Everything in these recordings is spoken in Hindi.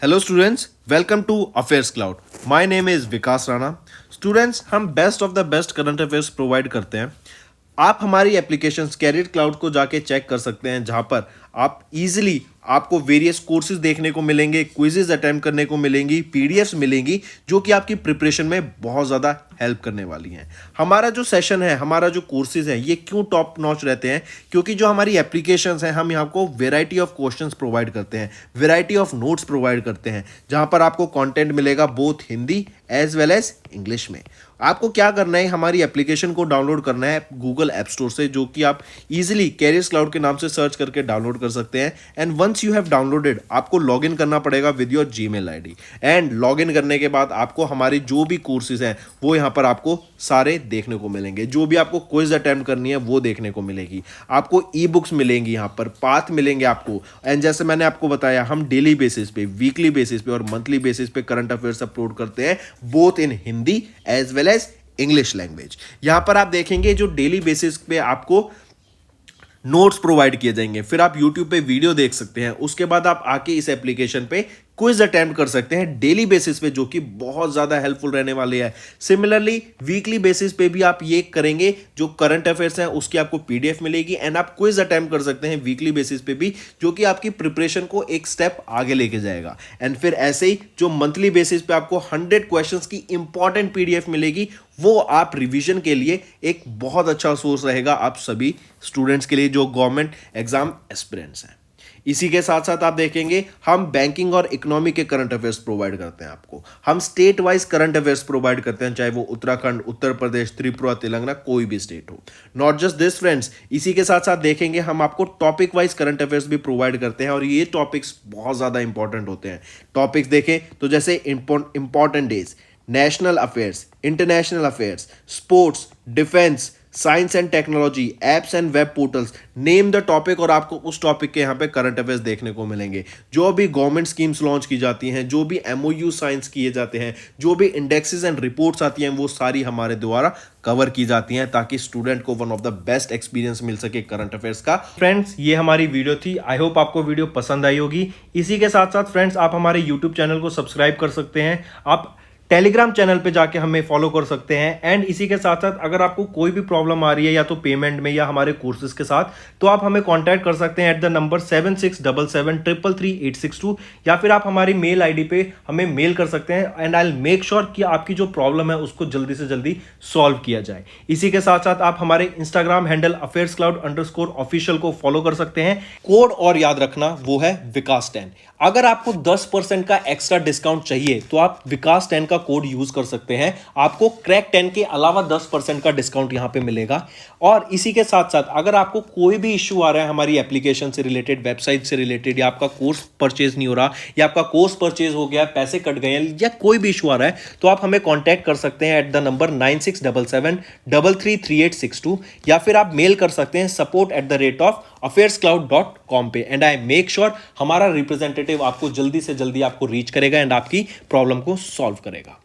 Hello students, welcome to affairs cloud. My name is Vikas Rana. Students, हम best of the best current affairs provide करते हैं। आप हमारी एप्लीकेशन कैरियर क्लाउड को जाके चेक कर सकते हैं, जहां पर आप इजीली आपको वेरियस कोर्सेज देखने को मिलेंगे, क्विजेज अटेम्प्ट करने को मिलेंगी, पीडीएफ्स मिलेंगी जो कि आपकी प्रिपरेशन में बहुत ज़्यादा हेल्प करने वाली हैं। हमारा जो सेशन है, हमारा जो कोर्सेज है, ये क्यों टॉप नॉच रहते हैं? क्योंकि जो हमारी एप्लीकेशंस हैं, हम यहाँ को वेराइटी ऑफ क्वेश्चंस प्रोवाइड करते हैं, वेराइटी ऑफ नोट्स प्रोवाइड करते हैं, जहाँ पर आपको कंटेंट मिलेगा both Hindi as well as English में। आपको क्या करना है, हमारी एप्लीकेशन को डाउनलोड करना है गूगल ऐप स्टोर से, जो कि आप इजीली कैरियर्स क्लाउड के नाम से सर्च करके डाउनलोड कर सकते हैं। And once you have downloaded, आपको लॉगिन करना पड़ेगा with your Gmail ID. And login करने के बाद आपको हमारी जो भी कोर्सेज हैं वो यहाँ पर आपको सारे देखने को मिलेंगे। जो भी आपको क्विज अटेम्प्ट करनी है वो देखने को मिलेगी। आपको ई बुक्स मिलेंगी, यहाँ पर पाथ मिलेंगे आपको। एंड जैसे मैंने आपको बताया, हम डेली बेसिस पे, वीकली बेसिस पे और मंथली बेसिस पे करंट अफेयर्स अपलोड करते हैं, both in Hindi as well as English language. यहां पर आप देखेंगे जो डेली बेसिस पे आपको नोट्स प्रोवाइड किए जाएंगे, फिर आप YouTube पे वीडियो देख सकते हैं, उसके बाद आप आके इस एप्लीकेशन पे क्विज अटेम्प्ट कर सकते हैं डेली बेसिस पे, जो कि बहुत ज़्यादा हेल्पफुल रहने वाले हैं। सिमिलरली वीकली बेसिस पे भी आप ये करेंगे, जो करंट अफेयर्स हैं उसकी आपको पीडीएफ मिलेगी एंड आप क्विज अटेम्प्ट कर सकते हैं वीकली बेसिस पे भी, जो कि आपकी प्रिपरेशन को एक स्टेप आगे लेके जाएगा। एंड फिर ऐसे ही जो मंथली बेसिस पे आपको 100 क्वेश्चंस की इंपॉर्टेंट पीडीएफ मिलेगी, वो आप रिवीजन के लिए एक बहुत अच्छा सोर्स रहेगा आप सभी स्टूडेंट्स के लिए जो गवर्नमेंट एग्जाम एस्पिरेंट्स हैं। इसी के साथ साथ आप देखेंगे, हम बैंकिंग और इकोनॉमी के करंट अफेयर्स प्रोवाइड करते हैं आपको। हम state wise current affairs provide करते हैं, चाहे वो उत्तराखंड, उत्तर प्रदेश, त्रिपुरा, तेलंगाना, कोई भी स्टेट हो। नॉट जस्ट दिस फ्रेंड्स, इसी के साथ साथ देखेंगे हम आपको टॉपिक वाइज करंट अफेयर्स भी प्रोवाइड करते हैं, और ये टॉपिक्स बहुत ज़्यादा इंपॉर्टेंट होते हैं। टॉपिक्स देखें तो जैसे important days, national affairs, international affairs, sports, defence, science and technology, apps and web portals, name the topic, और आपको उस टॉपिक के यहाँ पे करंट अफेयर्स देखने को मिलेंगे। जो भी गवर्नमेंट स्कीम्स लॉन्च की जाती हैं, जो भी एमओयू साइंस किए जाते हैं, जो भी इंडेक्सेस एंड रिपोर्ट्स आती हैं, वो सारी हमारे द्वारा कवर की जाती हैं, ताकि स्टूडेंट को one of the best experience मिल सके करंट अफेयर्स का। फ्रेंड्स, ये हमारी वीडियो थी। आई होप आपको वीडियो पसंद आई होगी। इसी के साथ साथ फ्रेंड्स, आप हमारे यूट्यूब चैनल को सब्सक्राइब कर सकते हैं, आप टेलीग्राम चैनल पे जाके हमें फॉलो कर सकते हैं। एंड इसी के साथ साथ अगर आपको कोई भी प्रॉब्लम आ रही है, या तो पेमेंट में या हमारे कोर्सेज के साथ, तो आप हमें कांटेक्ट कर सकते हैं एट द नंबर 7677333862, या फिर आप हमारी मेल आईडी पे हमें मेल कर सकते हैं। And I will make sure कि आपकी जो प्रॉब्लम है उसको जल्दी से जल्दी सॉल्व किया जाए। इसी के साथ साथ आप हमारे इंस्टाग्राम हैंडल affairscloud_official को फॉलो कर सकते हैं। कोड और याद रखना, वो है विकास10। अगर आपको 10% का एक्स्ट्रा डिस्काउंट चाहिए तो आप विकास10 का कोड यूज कर सकते हैं, आपको क्रैक 10 के अलावा 10% का डिस्काउंट यहां पे मिलेगा। और इसी के साथ साथ अगर आपको कोई भी इश्यू आ रहा है हमारी एप्लीकेशन से रिलेटेड, वेबसाइट से रिलेटेड, या आपका कोर्स परचेज नहीं हो रहा, या आपका कोर्स परचेज हो गया, पैसे कट गए हैं, या कोई भी इशू आ रहा है, तो आप हमें कॉन्टैक्ट कर सकते हैं एट द नंबर 9677333862, या फिर आप मेल कर सकते हैं support@affairscloud.com पे। एंड आई मेक श्योर हमारा रिप्रेजेंटेटिव आपको जल्दी से जल्दी आपको रीच करेगा एंड आपकी प्रॉब्लम को सॉल्व करेगा।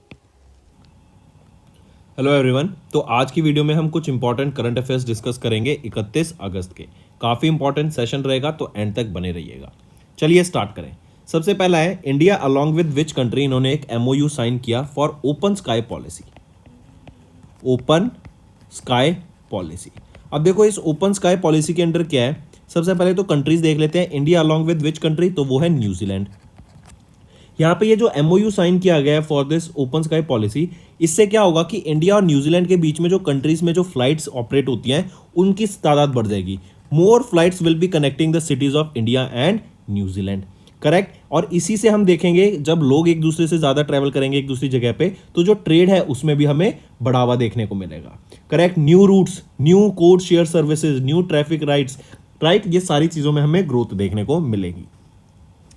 हेलो एवरीवन, तो आज की वीडियो में हम कुछ इंपॉर्टेंट करंट अफेयर्स डिस्कस करेंगे 31 अगस्त के। काफ़ी इंपॉर्टेंट सेशन रहेगा, तो एंड तक बने रहिएगा। चलिए स्टार्ट करें। सबसे पहला है, India along with which country इन्होंने एक एमओयू साइन किया for open sky policy. Open sky policy. अब देखो, इस ओपन स्काई पॉलिसी के अंडर क्या है। सबसे पहले तो कंट्रीज देख लेते हैं। India along with which country, तो वो है न्यूजीलैंड। यहाँ पे ये जो एमओयू साइन किया गया है for this open sky policy, इससे क्या होगा कि इंडिया और न्यूजीलैंड के बीच में जो कंट्रीज में जो फ्लाइट्स ऑपरेट होती हैं उनकी तादाद बढ़ जाएगी। More flights will be connecting the cities of India and New Zealand. Correct. और इसी से हम देखेंगे, जब लोग एक दूसरे से ज़्यादा ट्रैवल करेंगे एक दूसरी जगह पे, तो जो ट्रेड है उसमें भी हमें बढ़ावा देखने को मिलेगा। Correct. New routes, new code share services, new traffic rights, right, ये सारी चीज़ों में हमें ग्रोथ देखने को मिलेगी।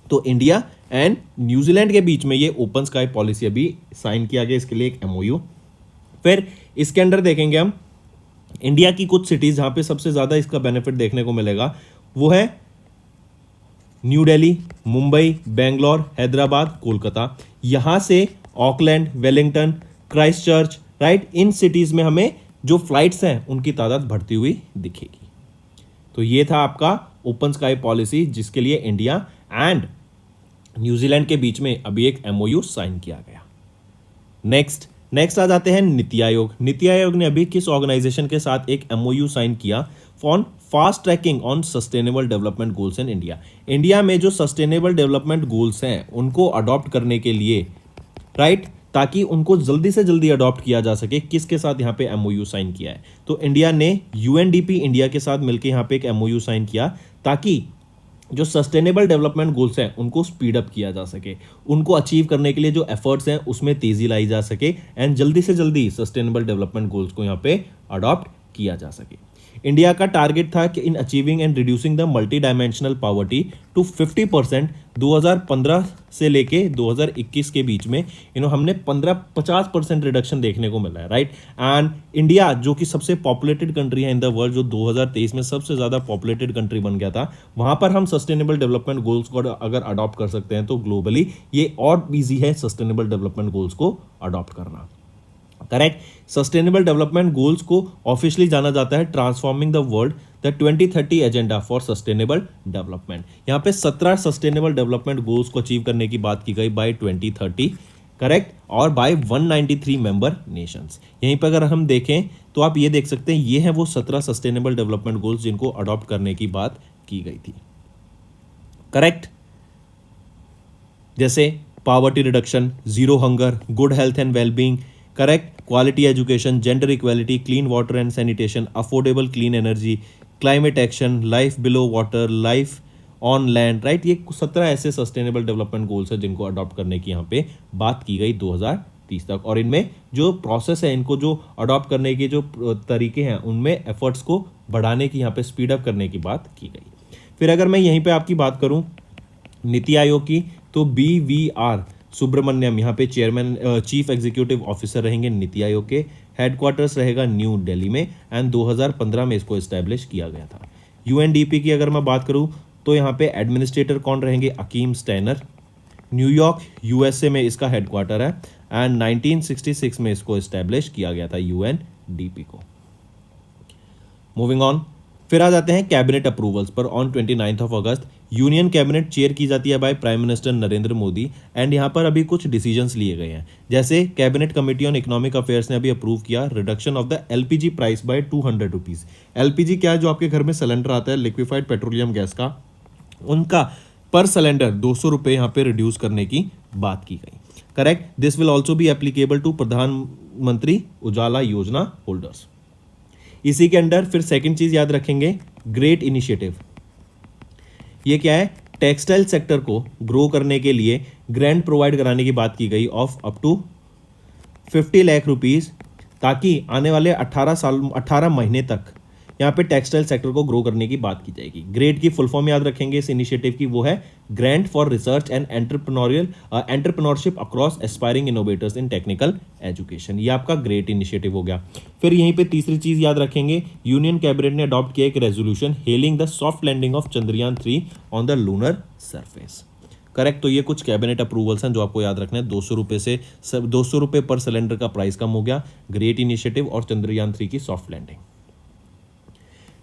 तो इंडिया एंड न्यूजीलैंड के बीच में ये ओपन स्काई पॉलिसी अभी साइन किया गया, इसके लिए एक एमओयू। फिर इसके अंदर देखेंगे हम इंडिया की कुछ सिटीज जहां पे सबसे ज्यादा इसका बेनिफिट देखने को मिलेगा, वो है न्यू दिल्ली, मुंबई, बेंगलोर, हैदराबाद, कोलकाता। यहां से Auckland, Wellington, Christchurch, right, इन सिटीज में हमें जो फ्लाइट्स हैं उनकी तादाद बढ़ती हुई दिखेगी। तो ये था आपका ओपन स्काई पॉलिसी, जिसके लिए इंडिया एंड न्यूजीलैंड के बीच में अभी एक एमओयू साइन किया गया। नेक्स्ट आ जाते हैं नीति आयोग। नीति आयोग ने अभी किस ऑर्गेनाइजेशन के साथ एक एमओयू साइन किया for fast tracking on sustainable development goals in India. India में जो सस्टेनेबल डेवलपमेंट गोल्स हैं उनको अडॉप्ट करने के लिए, राइट, ताकि उनको जल्दी से जल्दी अडॉप्ट किया जा सके, किसके साथ यहाँ पे एमओयू साइन किया है? तो इंडिया ने यूएनडीपी इंडिया के साथ मिलकर यहाँ पे एक एमओयू साइन किया ताकि जो सस्टेनेबल डेवलपमेंट गोल्स हैं उनको स्पीड अप किया जा सके, उनको अचीव करने के लिए जो एफर्ट्स हैं उसमें तेजी लाई जा सके एंड जल्दी से जल्दी सस्टेनेबल डेवलपमेंट गोल्स को यहाँ पे अडॉप्ट किया जा सके। इंडिया का टारगेट था कि in achieving and reducing the multi dimensional poverty to 50% 2015 से लेके 2021 के बीच में हमने 50% रिडक्शन देखने को मिला है, राइट। एंड इंडिया जो कि सबसे पॉपुलेटेड कंट्री है इन द वर्ल्ड, जो 2023 में सबसे ज़्यादा पॉपुलेटेड कंट्री बन गया था, वहाँ पर हम सस्टेनेबल डेवलपमेंट गोल्स को अगर अडॉप्ट कर सकते हैं तो ग्लोबली ये और ईजी है सस्टेनेबल डेवलपमेंट गोल्स को अडॉप्ट करना। करेक्ट। सस्टेनेबल डेवलपमेंट गोल्स को ऑफिशियली जाना जाता है transforming the world the 2030 agenda for sustainable development. यहाँ पे 17 सस्टेनेबल डेवलपमेंट गोल्स को अचीव करने की बात की गई बाय 2030, करेक्ट, और बाय 193 मेंबर नेशंस। यहीं पर अगर हम देखें तो आप ये देख सकते हैं, ये है वो 17 सस्टेनेबल डेवलपमेंट गोल्स जिनको अडॉप्ट करने की बात की गई थी, करेक्ट। जैसे poverty reduction, zero hunger, good health and wellbeing, correct, quality education, gender equality, clean water and sanitation, affordable clean energy, climate action, life below water, life on land, right. ये 17 ऐसे सस्टेनेबल डेवलपमेंट गोल्स हैं जिनको अडॉप्ट करने की यहाँ पे बात की गई 2030 तक। और इनमें जो प्रोसेस है, इनको जो अडॉप्ट करने के जो तरीके हैं, उनमें एफर्ट्स को बढ़ाने की, यहाँ पे स्पीड अप करने की बात की गई। फिर अगर मैं यहीं पे आपकी बात करूँ नीति आयोग की, तो BVR सुब्रमण्यम यहाँ पे चेयरमैन, चीफ एग्जीक्यूटिव ऑफिसर रहेंगे नीति आयोग के। हेडक्वार्टर्स रहेगा न्यू दिल्ली में एंड 2015 में इसको इस्टेब्लिश किया गया था। यूएनडीपी की अगर मैं बात करूँ तो यहाँ पे एडमिनिस्ट्रेटर कौन रहेंगे? Akeem strainer. न्यूयॉर्क यूएसए में इसका हेडक्वार्टर है एंड 1966 में इसको इस्टेब्लिश किया गया था यूएनडीपी को। मूविंग ऑन, फिर आ जाते हैं कैबिनेट अप्रूवल्स पर। On 29 of August union cabinet chair की जाती है by prime minister Narendra Modi and यहाँ पर अभी कुछ डिसीजंस लिए गए हैं। जैसे cabinet committee on economic affairs ने अभी अप्रूव किया reduction of the LPG price by 200 rupees. LPG क्या है? जो आपके घर में सिलेंडर आता है लिक्विफाइड पेट्रोलियम गैस का, उनका पर सिलेंडर 200 रुपये यहाँ पे रिड्यूस करने की बात की गई, correct. This will also be applicable to Pradhan Mantri Ujala योजना होल्डर्स। इसी के अंडर फिर सेकंड चीज याद रखेंगे, ग्रेट इनिशिएटिव। ये क्या है? टेक्सटाइल सेक्टर को ग्रो करने के लिए ग्रांट प्रोवाइड कराने की बात की गई of up to 50 lakh rupees, ताकि आने वाले 18 महीने तक यहाँ पे टेक्सटाइल सेक्टर को ग्रो करने की बात की जाएगी। ग्रेट की फुल फॉर्म याद रखेंगे इस इनिशिएटिव की, वो है grant for research and entrepreneurship across aspiring innovators in technical education. ये आपका ग्रेट इनिशिएटिव हो गया। फिर यहीं पे तीसरी चीज याद रखेंगे, यूनियन कैबिनेट ने अडॉप्ट किया एक resolution hailing the soft landing of Chandrayaan 3 on the lunar surface, correct. तो ये कुछ कैबिनेट अप्रूवल्स हैं जो आपको याद रखना है। 200 रुपये पर सिलेंडर का प्राइस कम हो गया, ग्रेट इनिशिएटिव और चंद्रयान 3 की soft landing.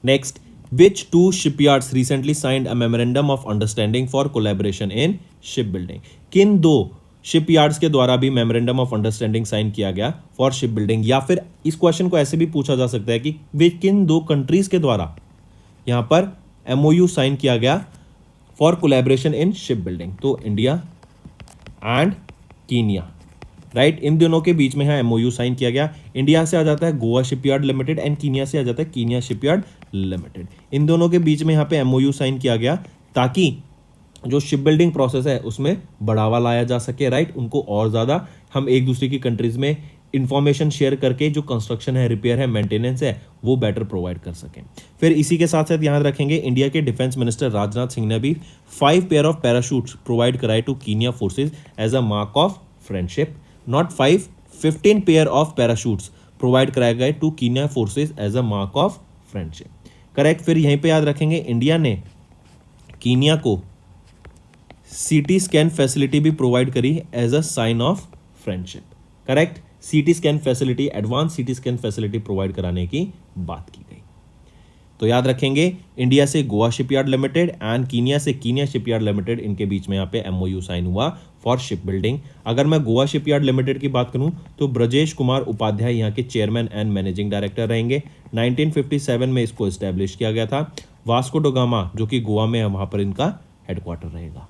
Next, which two shipyards recently signed a memorandum of understanding for collaboration in shipbuilding? किन दो शिपयार्ड्स के द्वारा भी मेमोरेंडम ऑफ अंडरस्टैंडिंग साइन किया गया फॉर शिप बिल्डिंग? या फिर इस क्वेश्चन को ऐसे भी पूछा जा सकता है कि वे किन दो कंट्रीज के द्वारा यहां पर एमओयू साइन किया गया for collaboration in ship building? तो इंडिया एंड कीनिया, राइट। इन दोनों के बीच में है एमओयू साइन किया गया। इंडिया से आ जाता है Goa shipyard limited and Kenya से आ जाता है कीनिया शिपयार्ड लिमिटेड। इन दोनों के बीच में यहाँ पे एमओयू साइन किया गया ताकि जो शिप बिल्डिंग प्रोसेस है उसमें बढ़ावा लाया जा सके, राइट। उनको और ज़्यादा हम एक दूसरे की कंट्रीज में इंफॉर्मेशन शेयर करके जो कंस्ट्रक्शन है, रिपेयर है, मेंटेनेंस है, वो बेटर प्रोवाइड कर सकें। फिर इसी के साथ साथ यहाँ रखेंगे, इंडिया के डिफेंस मिनिस्टर राजनाथ सिंह ने भी 5 पेयर ऑफ पैराशूट्स प्रोवाइड कराए to Kenya forces as a mark of friendship. Not 5, 15 pair of parachutes provide कराए गए to Kenya forces as a mark of friendship, correct. फिर यहीं पे याद रखेंगे, इंडिया ने कीनिया को सीटी स्कैन फैसिलिटी भी प्रोवाइड करी as a sign of friendship, correct. CT scan facility, advance CT scan facility provide कराने की बात की गई। तो याद रखेंगे इंडिया से Goa shipyard limited and Kenya से कीनिया शिपयार्ड लिमिटेड, इनके बीच में यहाँ पे एमओयू साइन हुआ फॉर शिप बिल्डिंग। अगर मैं गोवा शिपयार्ड लिमिटेड की बात करूं तो ब्रजेश कुमार उपाध्याय यहाँ के चेयरमैन एंड मैनेजिंग डायरेक्टर रहेंगे। 1957 में इसको इस्टेब्लिश किया गया था। वास्को डो गामा जो कि गोवा में है, वहां पर इनका हेडक्वार्टर रहेगा।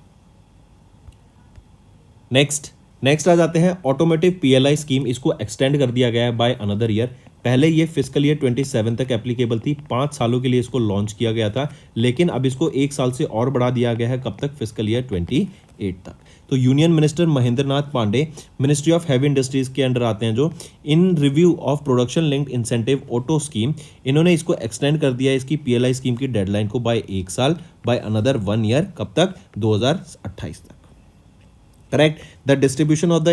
नेक्स्ट आ जाते हैं ऑटोमेटिव पीएलआई स्कीम। इसको एक्सटेंड कर दिया गया है बाय अनदर ईयर। पहले ये फिस्कल ईयर 27 तक एप्लीकेबल थी, 5 सालों के लिए इसको लॉन्च किया गया था, लेकिन अब इसको 1 साल से और बढ़ा दिया गया है। कब तक? फिस्कल ईयर 28 तक। तो union minister Mahendra Nath Pandey ministry of heavy industries के अंडर आते हैं, जो in review of production linked incentive auto scheme, इन्होंने इसको एक्सटेंड कर दिया है इसकी पीएलआई स्कीम की डेडलाइन को बाय 1 साल, बाय अनदर 1 ईयर। कब तक? 2028 तक। Correct. The distribution of the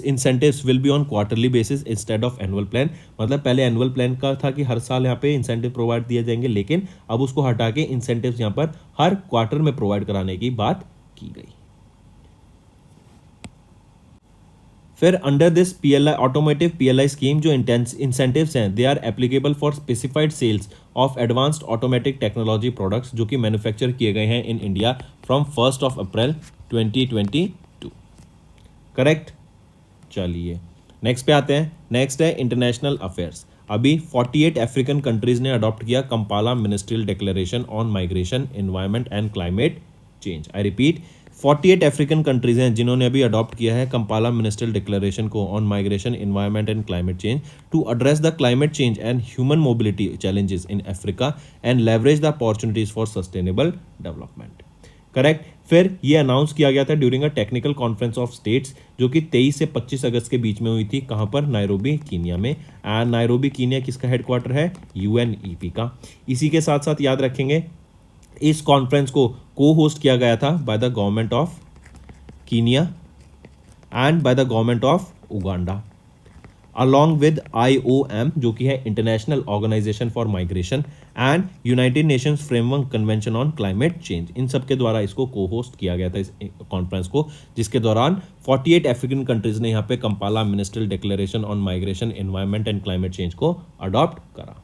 incentives will be on quarterly basis instead of annual plan. मतलब पहले एनुअल प्लान का था कि हर साल यहाँ पे इंसेंटिव प्रोवाइड दिए जाएंगे, लेकिन अब उसको हटा के इंसेंटिव्स यहाँ पर हर क्वार्टर में प्रोवाइड कराने की बात की गई। फिर under this PLI automotive PLI scheme जो इंसेंटिव्स हैं, they are applicable for specified sales of advanced automatic technology products जो कि मैन्युफैक्चर किए गए हैं in India from 1 April 2022। Correct. चलिए नेक्स्ट पे आते हैं। नेक्स्ट है इंटरनेशनल अफेयर्स। अभी 48 अफ्रीकन कंट्रीज ने अडॉप्ट किया Kampala ministerial declaration on migration, environment and climate change. I repeat, 48 African countries हैं जिन्होंने अभी अडॉप्ट किया है कंपाला मिनिस्ट्रियल डिक्लेरेशन को on migration, environment and climate change to address the climate change and human mobility challenges in Africa and leverage the opportunities for sustainable development. Correct. फिर ये अनाउंस किया गया था during a technical conference of states जो कि 23 से 25 अगस्त के बीच में हुई थी। कहां पर? नायरोबी, कीनिया में। एंड नायरोबी कीनिया किसका हेडक्वार्टर है? यूएनईपी का। इसी के साथ साथ याद रखेंगे इस कॉन्फ्रेंस को को होस्ट किया गया था by the government of Kenya and by the government of Uganda along with IOM जो कि है international organization for migration and United Nations framework convention on climate change. इन सब के द्वारा इसको को होस्ट किया गया था इस कॉन्फ्रेंस को, जिसके दौरान 48 अफ्रीकन कंट्रीज ने यहाँ पे Kampala ministerial declaration on migration, environment and climate change को अडॉप्ट करा।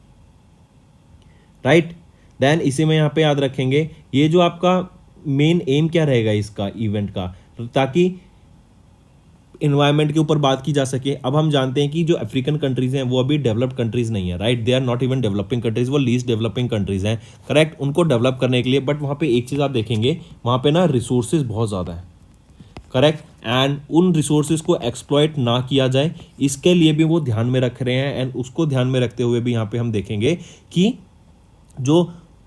राइट। देन इसी में यहाँ पे याद रखेंगे ये जो आपका मेन एम क्या रहेगा इसका इवेंट का, ताकि इन्वायरमेंट के ऊपर बात की जा सके। अब हम जानते हैं कि जो अफ्रीकन कंट्रीज हैं वो अभी डेवलप्ड कंट्रीज नहीं है, right. They are not even developing countries, वो लीस्ट डेवलपिंग कंट्रीज हैं। करेक्ट। उनको डेवलप करने के लिए बट वहाँ पे एक चीज़ आप देखेंगे, वहाँ पे ना रिसोर्सेज बहुत ज़्यादा है। करेक्ट। एंड उन रिसोर्सेज को एक्सप्लॉइट ना किया जाए, इसके लिए भी वो ध्यान में रख रहे हैं। एंड उसको ध्यान में रखते हुए भी यहाँ पे हम देखेंगे कि जो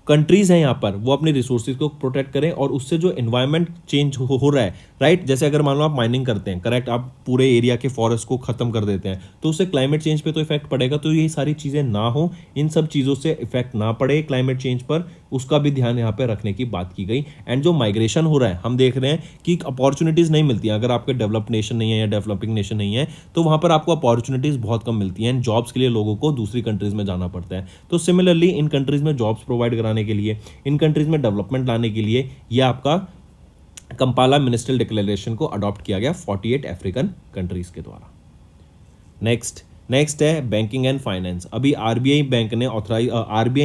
कंट्रीज हैं यहाँ पर वो अपने रिसोर्सेज को प्रोटेक्ट करें और उससे जो एनवायरनमेंट चेंज हो रहा है, राइट। जैसे अगर मान लो आप माइनिंग करते हैं, करेक्ट, आप पूरे एरिया के फॉरेस्ट को खत्म कर देते हैं तो उससे क्लाइमेट चेंज पे तो इफेक्ट पड़ेगा। तो ये सारी चीज़ें ना हो, इन सब चीज़ों से इफेक्ट ना पड़े क्लाइमेट चेंज पर, उसका भी ध्यान यहाँ पे रखने की बात की गई। एंड जो माइग्रेशन हो रहा है, हम देख रहे हैं कि अपॉर्चुनिटीज़ नहीं मिलती हैं। अगर आपके डेवलप्ड नेशन नहीं है या डेवलपिंग नेशन नहीं है तो वहाँ पर आपको अपॉर्चुनिटीज़ बहुत कम मिलती हैं। जॉब्स के लिए लोगों को दूसरी कंट्रीज़ में जाना पड़ता है। तो सिमिलरली इन कंट्रीज़ में जॉब्स प्रोवाइड कराने के लिए, इन कंट्रीज़ में डेवलपमेंट लाने के लिए यह आपका कंपाला मिनिस्ट्रियल डिक्लेरेशन को अडॉप्ट किया गया 48 अफ्रीकन कंट्रीज के द्वारा। नेक्स्ट है बैंकिंग एंड फाइनेंस। अभी आरबीआई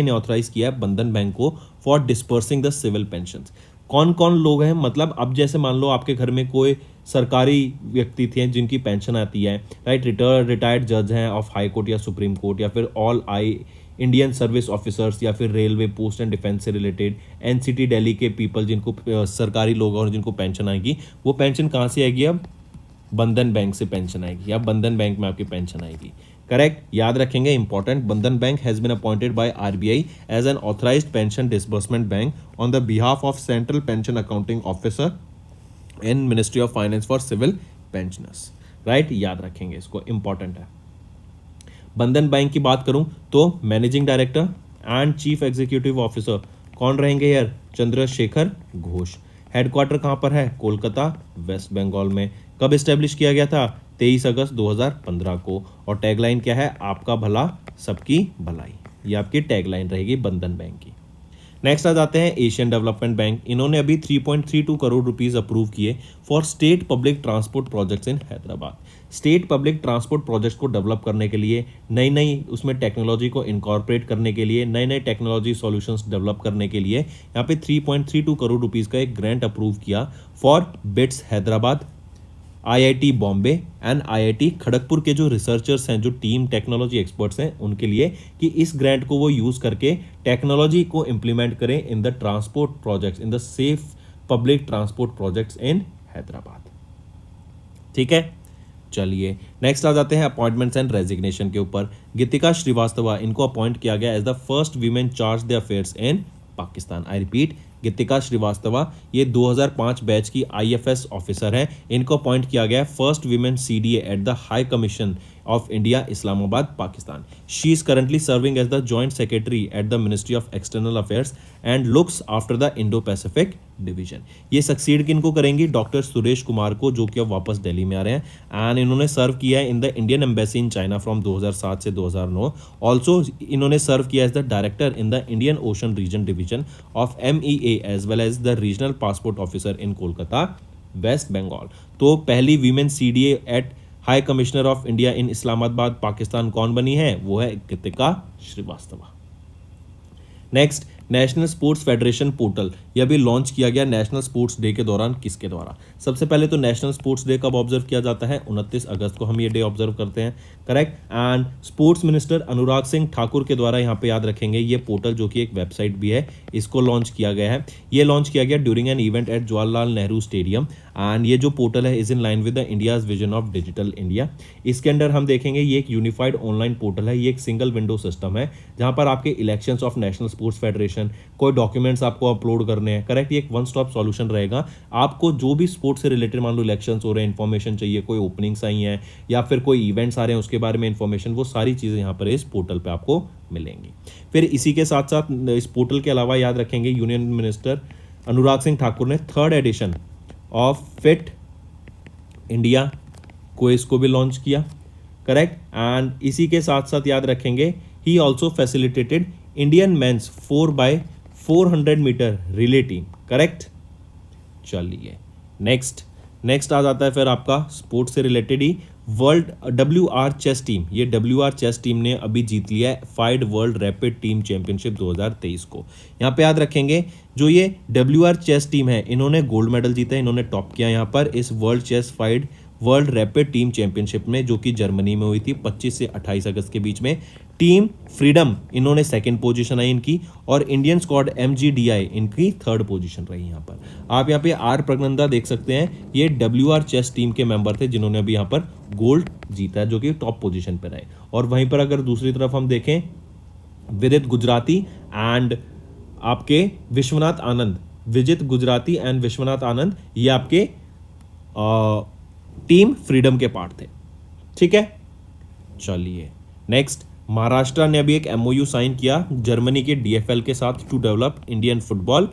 ने ऑथराइज किया है बंधन बैंक को for dispersing the civil pensions. कौन कौन लोग हैं? मतलब अब जैसे मान लो आपके घर में कोई सरकारी व्यक्ति थे जिनकी पेंशन आती है, राइट, रिटायर्ड जज हैं ऑफ हाई कोर्ट या सुप्रीम कोर्ट, या फिर ऑल इंडियन सर्विस ऑफिसर्स, या फिर रेलवे, पोस्ट एंड डिफेंस से रिलेटेड, एनसीटी दिल्ली के पीपल जिनको सरकारी लोग और जिनको पेंशन आएगी, वो पेंशन कहाँ से आएगी? अब बंधन बैंक से पेंशन आएगी, या बंधन बैंक में आपकी पेंशन आएगी। करेक्ट। याद रखेंगे important, Bandhan bank has been appointed by RBI as an authorised pension disbursement bank on the behalf of central pension accounting officer in ministry of finance for civil pensioners. Right, याद रखेंगे इसको, इंपॉर्टेंट है। बंधन बैंक की बात करूं तो managing director and chief executive officer कौन रहेंगे यार? चंद्रशेखर घोष। हेडक्वार्टर कहां पर है? कोलकाता, वेस्ट बंगाल में। कब इस्टेब्लिश किया गया था? 23 अगस्त 2015 को। और टैगलाइन क्या है? आपका भला सबकी भलाई। ये आपकी टैगलाइन रहेगी बंधन बैंक की। नेक्स्ट आ जाते हैं एशियन डेवलपमेंट बैंक। इन्होंने अभी 3.32 करोड़ रुपीस अप्रूव किए for state public transport projects in Hyderabad. State public transport projects को डेवलप करने के लिए, नई नई उसमें टेक्नोलॉजी को इनकॉर्पोरेट करने के लिए, नए नए टेक्नोलॉजी सॉल्यूशंस डेवलप करने के लिए यहाँ पे 3.32 करोड़ रुपीस का एक ग्रांट अप्रूव किया for bits Hyderabad, IIT Bombay and IIT Kharagpur के जो रिसर्चर्स हैं, जो टीम टेक्नोलॉजी एक्सपर्ट्स हैं, उनके लिए कि इस ग्रांट को वो यूज़ करके टेक्नोलॉजी को इम्प्लीमेंट करें in the transport projects, in the safe public transport projects in Hyderabad. ठीक है, चलिए नेक्स्ट आ जाते हैं अपॉइंटमेंट्स एंड रेजिग्नेशन के ऊपर। गीतिका श्रीवास्तवा, इनको अपॉइंट किया गया as the first women charge the affairs in Pakistan. I repeat, Geetika Srivastava ये 2005 बैच की आईएफएस ऑफिसर हैं। इनको अपॉइंट किया गया first women CDA at the high commission of India, Islamabad, Pakistan. She is currently serving as the joint secretary at the ministry of external affairs and looks after the Indo Pacific division. ये सक्सीड किनको करेंगी? डॉक्टर सुरेश कुमार को, जो कि अब वापस दिल्ली में आ रहे हैं। एंड इन्होंने सर्व किया है in the Indian embassy in China from 2007 से 2009। ऑल्सो इन्होंने सर्व किया as the director in the Indian Ocean region division of MEA as well as the regional passport officer in Kolkata, west Bengal. तो पहली women CDA at high commissioner of India in Islamabad, Pakistan कौन बनी है? वो है Geetika Srivastava. Next, national sports federation portal, यह भी लॉन्च किया गया नेशनल स्पोर्ट्स डे के दौरान। किसके द्वारा? सबसे पहले तो नेशनल स्पोर्ट्स डे कब ऑब्जर्व किया जाता है? 29 अगस्त को हम ये डे ऑब्जर्व करते हैं, correct. And sports minister Anurag Singh Thakur के द्वारा यहाँ पे याद रखेंगे ये पोर्टल, जो कि एक वेबसाइट भी है, इसको लॉन्च किया गया है। ये लॉन्च किया गया during an event at Jawaharlal Nehru stadium. And ये जो पोर्टल है is in line with the India's vision of digital India. इसके अंदर हम देखेंगे ये एक यूनिफाइड ऑनलाइन पोर्टल है, ये एक सिंगल विंडो सिस्टम है जहाँ पर आपके elections of national sports federation, कोई डॉक्यूमेंट्स आपको अपलोड करने हैं, करेक्ट। ये एक वन स्टॉप सॉल्यूशन रहेगा। आपको जो भी स्पोर्ट्स से रिलेटेड, मान लो इलेक्शंस हो रहे हैं, इन्फॉर्मेशन चाहिए, कोई ओपनिंग्स आई हैं या फिर कोई इवेंट्स आ रहे हैं उसके बारे में इन्फॉर्मेशन, वो सारी चीज़ें यहाँ पर इस पोर्टल पे आपको मिलेंगी। फिर इसी के साथ साथ इस पोर्टल के अलावा याद रखेंगे यूनियन मिनिस्टर अनुराग सिंह ठाकुर ने 3rd edition of fit India quiz को भी लॉन्च किया, करेक्ट। एंड इसी के साथ साथ याद रखेंगे ही also facilitated Indian men's 4x400 metre relay team, correct. चलिए नेक्स्ट आ जाता है फिर आपका स्पोर्ट्स से रिलेटेड ही वर्ल्ड WR चेस टीम। ये WR चेस टीम ने अभी जीत लिया है FIDE world rapid team championship 2023 को। यहाँ पे याद रखेंगे जो ये WR चेस टीम है, इन्होंने गोल्ड मेडल जीता है, इन्होंने टॉप किया यहाँ पर इस world chess FIDE world rapid team championship में, जो कि जर्मनी में हुई थी 25 से 28 अगस्त के बीच में। टीम फ्रीडम इन्होंने 2nd पोजीशन आई इनकी, और इंडियन स्क्वाड MGDI इनकी 3rd पोजीशन रही यहाँ पर। आप यहाँ पे R प्रगनंदा देख सकते हैं, ये WR चेस टीम के मेंबर थे जिन्होंने अभी यहाँ पर गोल्ड जीता है, जो कि टॉप पोजीशन पर रहे। और वहीं पर अगर दूसरी तरफ हम देखें विदित गुजराती एंड आपके विश्वनाथ आनंद, विजित गुजराती एंड विश्वनाथ आनंद, ये आपके टीम फ्रीडम के पार्ट थे, ठीक है। चलिए नेक्स्ट, महाराष्ट्र ने अभी एक MOU साइन किया जर्मनी के DFL के साथ to develop Indian football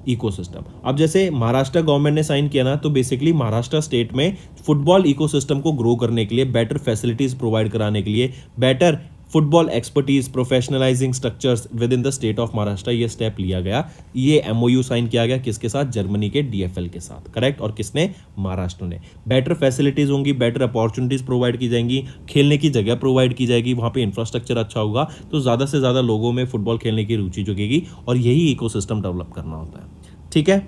ecosystem. अब जैसे महाराष्ट्र गवर्नमेंट ने साइन किया ना, तो बेसिकली महाराष्ट्र स्टेट में फुटबॉल इकोसिस्टम को ग्रो करने के लिए, बेटर फैसिलिटीज प्रोवाइड कराने के लिए, better football expertise, professionalizing structures within the state of Maharashtra, ये स्टेप लिया गया। ये MOU साइन किया गया किसके साथ? जर्मनी के DFL के साथ, करेक्ट। और किसने? महाराष्ट्र ने। बेटर फैसिलिटीज होंगी, बेटर अपॉर्चुनिटीज प्रोवाइड की जाएंगी, खेलने की जगह प्रोवाइड की जाएगी, वहाँ पे इंफ्रास्ट्रक्चर अच्छा होगा, तो ज़्यादा से ज़्यादा लोगों में फुटबॉल खेलने की रुचि जगेगी, और यही इकोसिस्टम डेवलप करना होता है, ठीक है।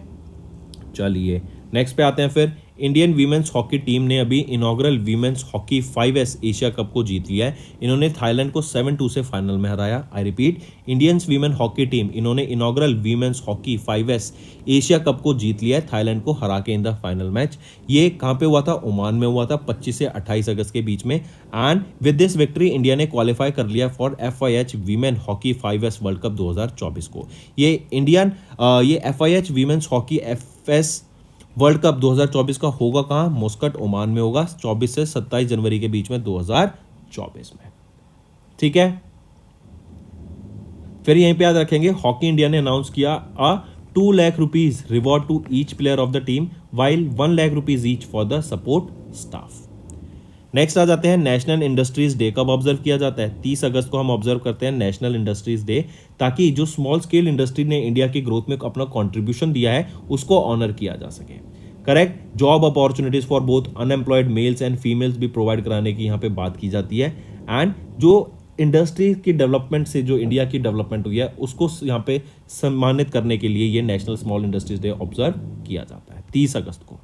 चलिए नेक्स्ट पे आते हैं फिर। इंडियन वीमेंस हॉकी टीम ने अभी inaugural women's hockey 5S Asia cup को जीत लिया है। इन्होंने थाईलैंड को 7-2 से फाइनल में हराया। I repeat, Indians women hockey team, इन्होंने inaugural women's hockey 5S Asia cup को जीत लिया है, थाईलैंड को हरा के इन द फाइनल मैच। ये कहाँ पे हुआ था? ओमान में हुआ था 25 से 28 अगस्त के बीच में। And with this victory India ने क्वालिफाई कर लिया for FIH women hockey 5S world cup 2024 को। ये FIH women's hockey FS world cup 2024 का होगा कहाँ? मस्कट, ओमान में होगा 24 से 27 जनवरी के बीच में 2024 में, ठीक है। फिर यहीं पे याद रखेंगे हॉकी इंडिया ने अनाउंस किया 2 lakh rupees reward to each player of the team while 1 lakh rupees each for the support staff. Next आ जाते हैं नेशनल इंडस्ट्रीज डे। कब ऑब्जर्व किया जाता है? 30 अगस्त को हम ऑब्जर्व करते हैं नेशनल इंडस्ट्रीज डे, ताकि जो स्मॉल स्केल इंडस्ट्री ने इंडिया की ग्रोथ में अपना कॉन्ट्रीब्यूशन दिया है उसको ऑनर किया जा सके। Correct. Job opportunities for both unemployed mails and females भी प्रोवाइड कराने की यहाँ पे बात की जाती है। एंड जो इंडस्ट्री की डेवलपमेंट से जो इंडिया की डेवलपमेंट हुई है उसको यहाँ पे सम्मानित करने के लिए ये national small industries day observe किया जाता है 30 अगस्त को।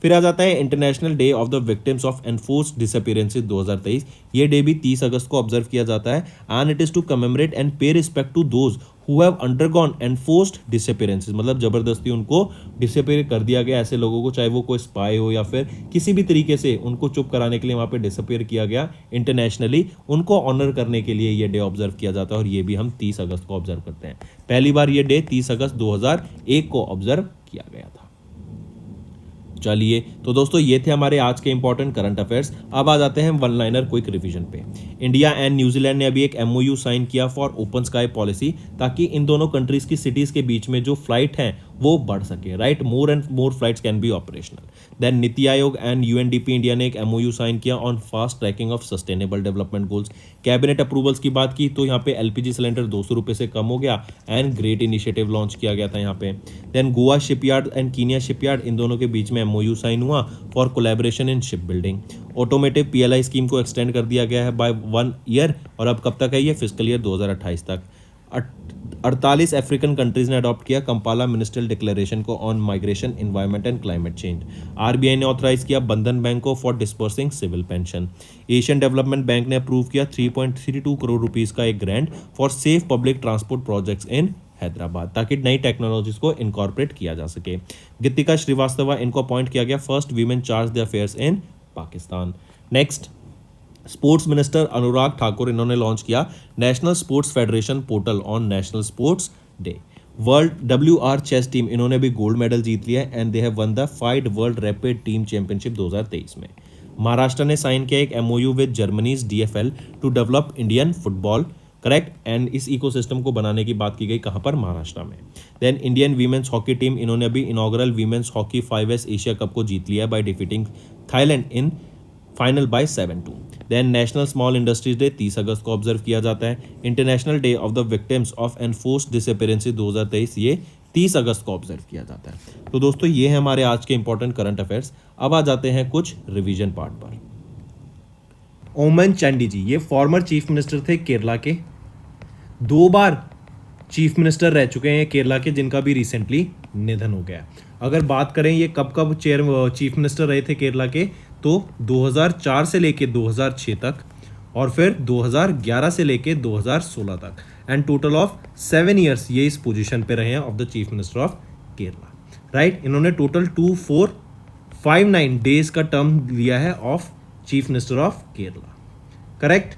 फिर आ जाता है international day of the victims of enforced disappearances 2023। ये डे भी 30 अगस्त को ऑब्जर्व किया जाता है and it is to commemorate and pay respect to those who have undergone enforced disappearances, मतलब जबरदस्ती उनको डिसअपीयर कर दिया गया ऐसे लोगों को, चाहे वो कोई स्पाई हो या फिर किसी भी तरीके से उनको चुप कराने के लिए वहाँ पे डिसअपीयर किया गया इंटरनेशनली, उनको ऑनर करने के लिए ये डे ऑब्जर्व किया जाता है और ये भी हम 30 अगस्त को ऑब्जर्व करते हैं। पहली बार ये डे 30 अगस्त 2001 को ऑब्जर्व किया गया था। चलिए, तो दोस्तों ये थे हमारे आज के इंपॉर्टेंट करंट अफेयर्स। अब आ जाते हैं वन लाइनर क्विक रिवीजन पे। इंडिया एंड न्यूजीलैंड ने अभी एक एमओयू साइन किया फॉर ओपन स्काई पॉलिसी, ताकि इन दोनों कंट्रीज की सिटीज के बीच में जो फ्लाइट हैं वो बढ़ सके, right. More and more flights can be operational. Then NITI Aayog and UNDP India ने एक एमओयू साइन किया on fast tracking of sustainable development goals. Cabinet approvals की बात की तो यहाँ पे एलपीजी सिलेंडर 200 रुपये से कम हो गया एंड ग्रेट इनिशिएटिव लॉन्च किया गया था यहाँ पे। Then Goa shipyard and Kenya shipyard, इन दोनों के बीच में एमओयू साइन हुआ for collaboration in ship building. Automotive PLI scheme को एक्सटेंड कर दिया गया है बाय 1 ईयर, और अब कब तक है ये? फिस्कल ईयर 2028 तक। 48 अफ्रीकन कंट्रीज ने अडॉप्ट किया कंपाला मिनिस्ट्रियल डिक्लेरेशन को on migration, environment and climate change. RBI ने ऑथराइज किया बंधन बैंक को for dispersing civil pension. Asian development bank ने अप्रूव किया 3.32 करोड़ रुपीस का एक grant for safe public transport projects in Hyderabad, ताकि नई टेक्नोलॉजीज को इनकॉर्पोरेट किया जा सके। गीतिका श्रीवास्तवा, इनको अपॉइंट किया गया first women charge the affairs in Pakistan. Next, sports minister Anurag Thakur, इन्होंने लॉन्च किया national sports federation portal on national sports day. World WR chess team, इन्होंने भी गोल्ड मेडल जीत लिया and they have won the FIDE world rapid team championship 2023 में। महाराष्ट्र ने साइन किया एक MOU with Germany's DFL to develop Indian football, correct. And इस इकोसिस्टम को बनाने की बात की गई कहाँ पर? महाराष्ट्र में। Then Indian women's hockey team, इन्होंने अभी inaugural women's hockey 5S Asia cup को जीत लिया by defeating Thailand in final by 7-2। Then national small industries day 30 अगस्त को ऑब्जर्व किया जाता है। International day of the victims of enforced disappearances 2023 ये 30 अगस्त को ऑब्जर्व किया जाता है। तो दोस्तों ये है हमारे आज के इंपॉर्टेंट करंट अफेयर्स। अब आ जाते हैं कुछ रिवीजन पार्ट पर। ओमन चांडी जी, ये फॉर्मर चीफ मिनिस्टर थे केरला के, 2 बार चीफ मिनिस्टर रह चुके हैं केरला के, जिनका भी रिसेंटली निधन हो गया। अगर बात करें ये कब कब चीफ मिनिस्टर रहे थे केरला के, तो 2004 से लेके 2006 तक, और फिर 2011 से लेके 2016 तक, एंड टोटल ऑफ 7 ईयर्स ये इस पोजीशन पे रहे हैं of the chief minister of Kerala, right. इन्होंने टोटल 2459 डेज का टर्म लिया है of chief minister of Kerala, correct.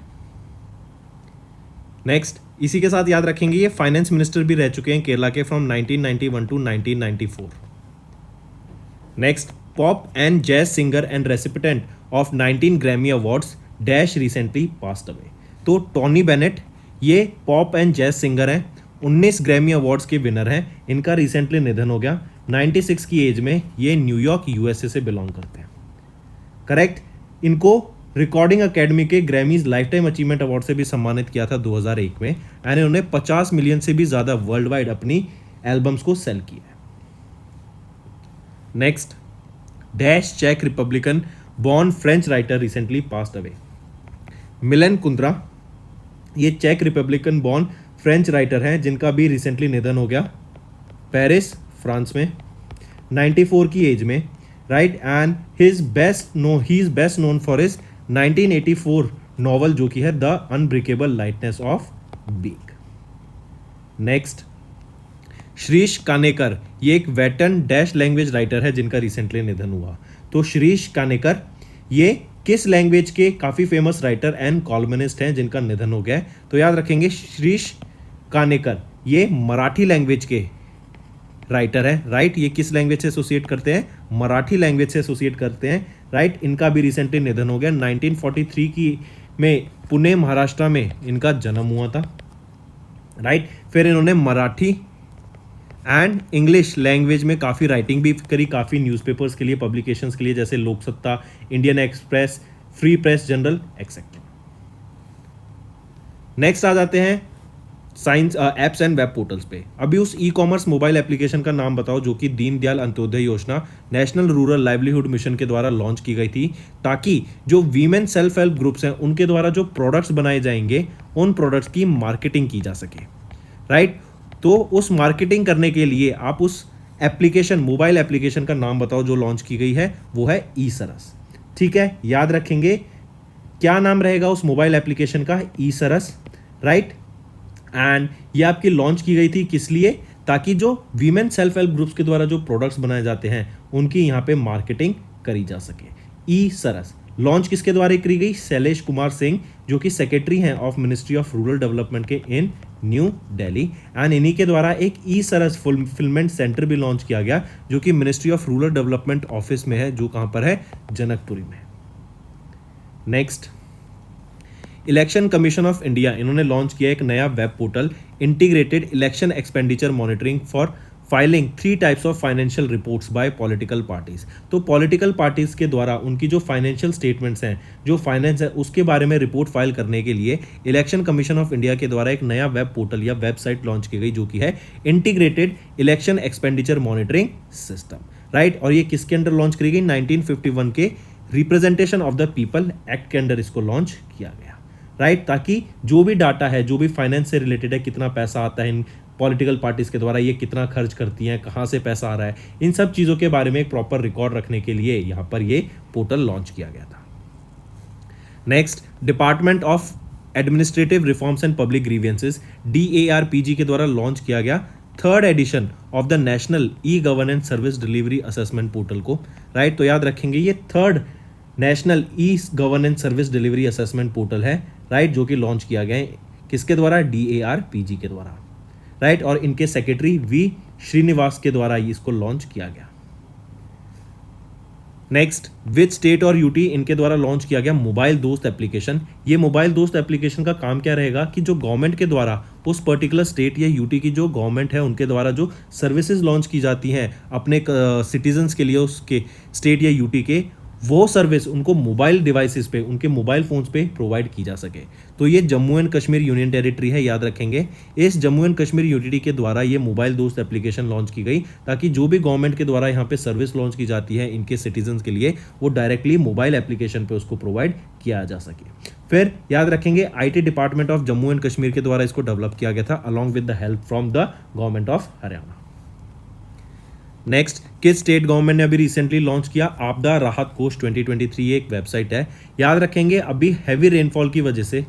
Next, इसी के साथ याद रखेंगे ये फाइनेंस मिनिस्टर भी रह चुके हैं केरला के from 1991 to 1994। Next, pop and jazz singer and recipient of 19 Grammy awards dash recently passed away. तो टोनी बेनेट ये पॉप एंड जैज सिंगर हैं, 19 ग्रैमी अवार्ड्स के विनर हैं, इनका रिसेंटली निधन हो गया 96 की एज में। ये न्यूयॉर्क USA से बिलोंग करते हैं, करेक्ट। इनको रिकॉर्डिंग अकेडमी के Grammys life time achievement award से भी सम्मानित किया था 2001 में, एंड इन्होंने 50 मिलियन से भी ज़्यादा वर्ल्ड वाइड अपनी एल्बम्स को सेल किया है। नेक्स्ट, डैश चेक Republican born French writer recently passed away. Milan Kundera, ये चेक रिपब्लिकन बॉर्न फ्रेंच राइटर हैं, जिनका भी रिसेंटली निधन हो गया पेरिस, फ्रांस में, 94 की एज में, right. And he is best known for his 1984 novel जो कि है the unbreakable lightness of being. Next, Shreesh Kanekar, ये एक वेटर्न डैश लैंग्वेज राइटर है जिनका रिसेंटली निधन हुआ। तो श्रीश कानेकर ये किस लैंग्वेज के काफ़ी फेमस राइटर एंड कॉलमनिस्ट हैं जिनका निधन हो गया है? तो याद रखेंगे श्रीश कानेकर ये मराठी लैंग्वेज के राइटर है, राइट। ये किस लैंग्वेज से एसोसिएट करते हैं? मराठी लैंग्वेज से एसोसिएट करते हैं, राइट। इनका भी रिसेंटली निधन हो गया 1943 की में पुणे महाराष्ट्र में इनका जन्म हुआ था, राइट। फिर इन्होंने मराठी एंड इंग्लिश लैंग्वेज में काफ़ी राइटिंग भी करी, काफ़ी न्यूज़पेपर्स के लिए, पब्लिकेशंस के लिए, जैसे Loksatta, Indian Express, free press journal etcetera. Next आ जाते हैं science apps and web portals पे। अभी उस ई कॉमर्स मोबाइल एप्लीकेशन का नाम बताओ जो कि दीनदयाल अंत्योदय योजना नेशनल रूरल लाइवलीहुड मिशन के द्वारा लॉन्च की गई थी, ताकि जो वीमेन सेल्फ हेल्प ग्रुप्स हैं उनके द्वारा जो प्रोडक्ट्स बनाए जाएंगे उन प्रोडक्ट्स की मार्केटिंग की जा सके, राइट। तो उस मार्केटिंग करने के लिए आप उस एप्लीकेशन मोबाइल एप्लीकेशन का नाम बताओ जो लॉन्च की गई है, वो है ई सरस। ठीक है, याद रखेंगे क्या नाम रहेगा उस मोबाइल एप्लीकेशन का, ई सरस, राइट। एंड ये आपकी लॉन्च की गई थी किस लिए, ताकि जो वीमेन सेल्फ हेल्प ग्रुप्स के द्वारा जो प्रोडक्ट्स बनाए जाते हैं उनकी यहाँ पे मार्केटिंग करी जा सके। ई सरस लॉन्च किसके द्वारा करी गई, शैलेश कुमार सिंह जो कि सेक्रेटरी हैं of ministry of rural development के इन न्यू दिल्ली। एंड इन्हीं के द्वारा एक ई सरस फुलफिलमेंट सेंटर भी लॉन्च किया गया जो कि ministry of rural development office में है, जो कहाँ पर है, जनकपुरी में। Next, election commission of India, इन्होंने लॉन्च किया एक नया web portal integrated election expenditure monitoring for filing 3 types of financial reports bye political parties. तो पॉलिटिकल पार्टीज के द्वारा उनकी जो फाइनेंशियल स्टेटमेंट्स हैं, जो फाइनेंस है, उसके बारे में रिपोर्ट फाइल करने के लिए इलेक्शन कमीशन ऑफ इंडिया के द्वारा एक नया वेब पोर्टल या वेबसाइट लॉन्च की गई जो कि है integrated election expenditure monitoring system, right. और ये किसके अंडर लॉन्च करी गई, 1951 के representation of the people act के अंडर इसको लॉन्च किया गया, राइट। ताकि जो भी डाटा है, जो भी फाइनेंस से रिलेटेड है, कितना पैसा आता है इन पॉलिटिकल पार्टीज के द्वारा, ये कितना खर्च करती हैं, कहाँ से पैसा आ रहा है, इन सब चीज़ों के बारे में एक प्रॉपर रिकॉर्ड रखने के लिए यहाँ पर ये पोर्टल लॉन्च किया गया था। Next, department of administrative reforms and public grievances DARPG के द्वारा लॉन्च किया गया 3rd edition of the national e governance service delivery assessment portal को, राइट। तो याद रखेंगे ये 3rd national e governance service delivery assessment portal है, राइट, जो कि लॉन्च किया गया है किसके द्वारा, DARPG के द्वारा, राइट। और इनके सेक्रेटरी V श्रीनिवास के द्वारा इसको लॉन्च किया गया। नेक्स्ट, विच स्टेट और यूटी, इनके द्वारा लॉन्च किया गया मोबाइल दोस्त एप्लीकेशन। ये मोबाइल दोस्त एप्लीकेशन का काम क्या रहेगा कि जो गवर्नमेंट के द्वारा उस पर्टिकुलर स्टेट या यूटी की जो गवर्नमेंट है उनके द्वारा जो सर्विसेज लॉन्च की जाती हैं अपने सिटीजन्स के लिए उसके स्टेट या यूटी के, वो सर्विस उनको मोबाइल डिवाइसेस पे, उनके मोबाइल फोन्स पे प्रोवाइड की जा सके। तो ये Jammu and Kashmir union territory है, याद रखेंगे। इस जम्मू एंड कश्मीर यूनिटी के द्वारा ये मोबाइल दोस्त एप्लीकेशन लॉन्च की गई, ताकि जो भी गवर्नमेंट के द्वारा यहाँ पे सर्विस लॉन्च की जाती है इनके सिटीजन्स के लिए, वो डायरेक्टली मोबाइल एप्लीकेशन पे उसको प्रोवाइड किया जा सके। फिर याद रखेंगे IT department of Jammu and Kashmir के द्वारा इसको डेवलप किया गया था along with the help from the government of Haryana. Next, किस स्टेट गवर्नमेंट ने अभी रिसेंटली लॉन्च किया, आपदा राहत कोष 2023, ये एक वेबसाइट है। याद रखेंगे अभी हैवी रेनफॉल की वजह से,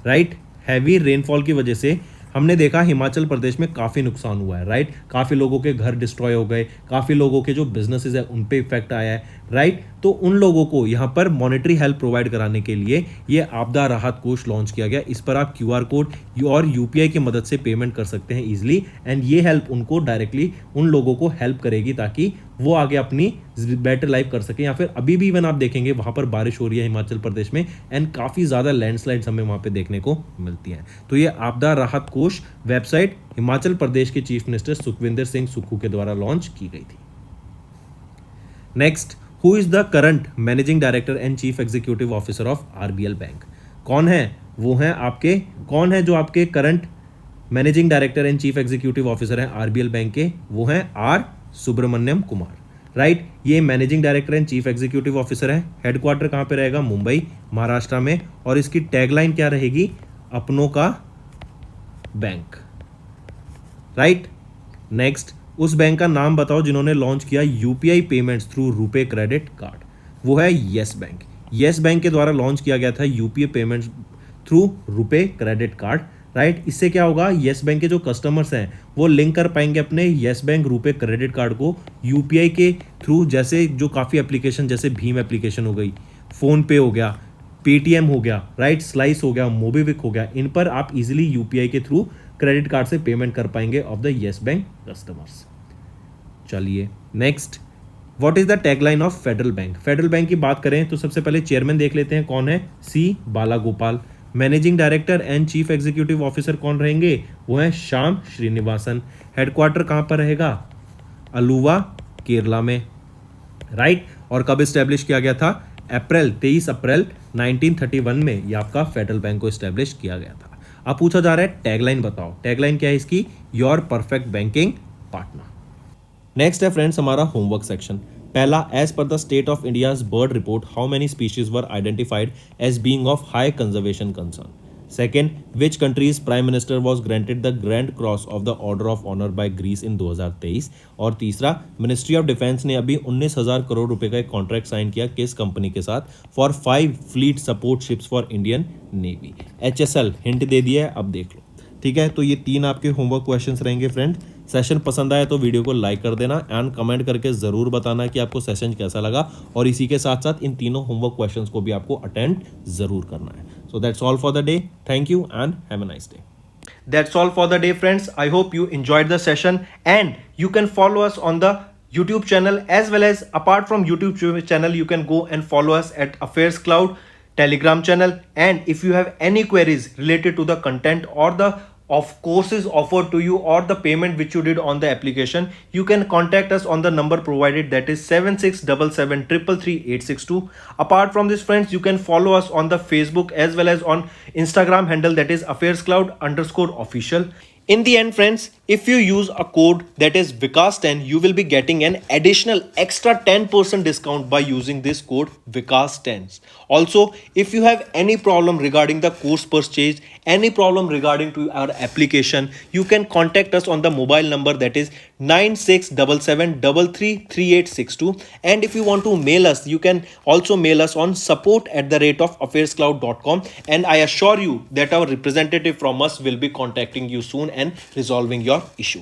राइट, हैवी रेनफॉल की वजह से हमने देखा हिमाचल प्रदेश में काफ़ी नुकसान हुआ है, राइट। काफ़ी लोगों के घर डिस्ट्रॉय हो गए, काफ़ी लोगों के जो बिजनेसेस है उन पे इफेक्ट आया है, राइट। तो उन लोगों को यहाँ पर मॉनेटरी हेल्प प्रोवाइड कराने के लिए ये आपदा राहत कोष लॉन्च किया गया। इस पर आप QR कोड और UPI की मदद से पेमेंट कर सकते हैं ईजिली, एंड ये हेल्प उनको डायरेक्टली उन लोगों को हेल्प करेगी ताकि वो आगे अपनी बेटर लाइफ कर सकें। या फिर अभी भी इवन आप देखेंगे वहाँ पर बारिश हो रही है हिमाचल प्रदेश में, एंड काफ़ी ज़्यादा लैंडस्लाइड्स हमें वहाँ पे देखने को मिलती हैं। तो ये आपदा राहत कोष वेबसाइट हिमाचल प्रदेश के चीफ मिनिस्टर सुखविंदर सिंह सुक्खू के द्वारा लॉन्च की गई थी। Next, who is the current managing director and chief executive officer of RBL bank. कौन है, वो हैं आपके, कौन है जो आपके current managing director and chief executive officer हैं RBL बैंक के, वो हैं R सुब्रमण्यम कुमार, राइट। ये managing director and chief executive officer है। हेडक्वार्टर कहाँ पे रहेगा, मुंबई महाराष्ट्र में। और इसकी टैगलाइन क्या रहेगी, अपनों का बैंक, राइट। नेक्स्ट, उस बैंक का नाम बताओ जिन्होंने लॉन्च किया UPI payments through RuPay credit card, वो है येस बैंक। येस बैंक के द्वारा लॉन्च किया गया था UPI payments through RuPay credit card, right. इससे क्या होगा, येस बैंक के जो कस्टमर्स हैं वो लिंक कर पाएंगे अपने yes bank RuPay credit card को UPI के थ्रू। जैसे जो काफ़ी एप्लीकेशन, जैसे भीम एप्लीकेशन हो गई, फ़ोन पे हो गया, Paytm हो गया, राइट, स्लाइस हो गया, मोबीक्विक हो गया, इन पर आप इजीली UPI के थ्रू क्रेडिट कार्ड से पेमेंट कर पाएंगे of the yes bank customers. चलिए next, what is the tagline of federal bank. Federal bank की बात करें तो सबसे पहले चेयरमैन देख लेते हैं, कौन है, C Balagopal. Managing director and chief executive officer कौन रहेंगे, वो हैं श्याम श्रीनिवासन। हेडक्वार्टर कहाँ पर रहेगा, अलुवा केरला में, राइट। और कब इस्टेब्लिश किया गया था, अप्रैल 23 अप्रैल 1931 में ये आपका फेडरल बैंक को इस्टेब्लिश किया गया था। अब पूछा जा रहा है टैगलाइन बताओ। टैगलाइन क्या है इसकी? Your perfect banking partner. Next है फ्रेंड्स हमारा होमवर्क सेक्शन। पहला, as per the state of India's bird report how many species were identified as being of high conservation concern. Second, which country's prime minister was granted the grand cross of the order of honour by Greece in 2023। और तीसरा, मिनिस्ट्री ऑफ डिफेंस ने अभी 19,000 करोड़ रुपए का एक कॉन्ट्रैक्ट साइन किया किस कंपनी के साथ? For 5 fleet support ships for Indian navy. HSL hint दे दिया है, अब देख लो। ठीक है, तो ये 3 आपके होमवर्क क्वेश्चंस रहेंगे फ्रेंड। सेशन पसंद आया तो वीडियो को लाइक कर देना एंड कमेंट करके ज़रूर बताना कि आपको सेशन कैसा लगा, और इसी के साथ साथ इन तीनों होमवर्क क्वेश्चंस को भी आपको अटेंड ज़रूर करना है। So that's all for the day. Thank you and have a nice day. That's all for the day, friends. I hope you enjoyed the session, and you can follow us on the YouTube channel, as well as apart from YouTube channel, you can go and follow us at Affairs Cloud Telegram channel. And if you have any queries related to the content or the of courses offered to you or the payment which you did on the application, you can contact us on the number provided, that is 7677333862. Apart from this, friends, you can follow us on the Facebook as well as on Instagram handle, that is affairscloud_official. In the end, friends, if you use a code that is Vikas10, you will be getting an additional extra 10% discount by using this code Vikas10. Also, if you have any problem regarding the course purchase, any problem regarding to our application, you can contact us on the mobile number, that is 9677333862. And if you want to mail us, you can also mail us on support@affairscloud.com, and I assure you that our representative from us will be contacting you soon and resolving your issue.